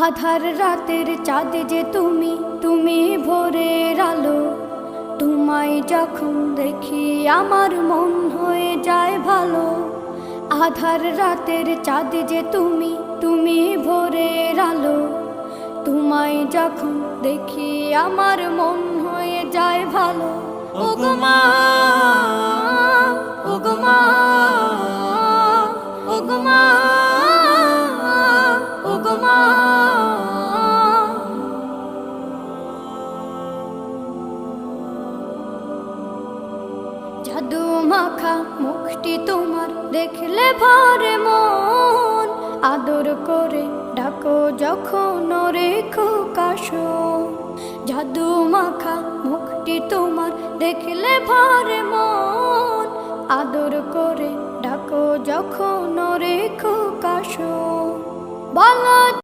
আধার রাতের চাঁদ যে তুমি, তুমি ভোরের আলো। তোমায় যখন দেখি আমার মন হয়ে যায় ভালো। আধার রাতের চাঁদ যে তুমি, তুমি ভোরের আলো। তোমায় যখন দেখি আমার মন হয়ে যায় ভালো। ওগো মা, ওগো মা, ওগো মা, ওগো মা। জাদু মাখা মুখটি তোমার দেখলে ভরে মন। আদর করে ডাকো যখন রেখো কাশন। জাদু মাখা মুখটি তোমার দেখলে ভরে মন। আদর করে ডাকো যখন রেখো কাশন। বলো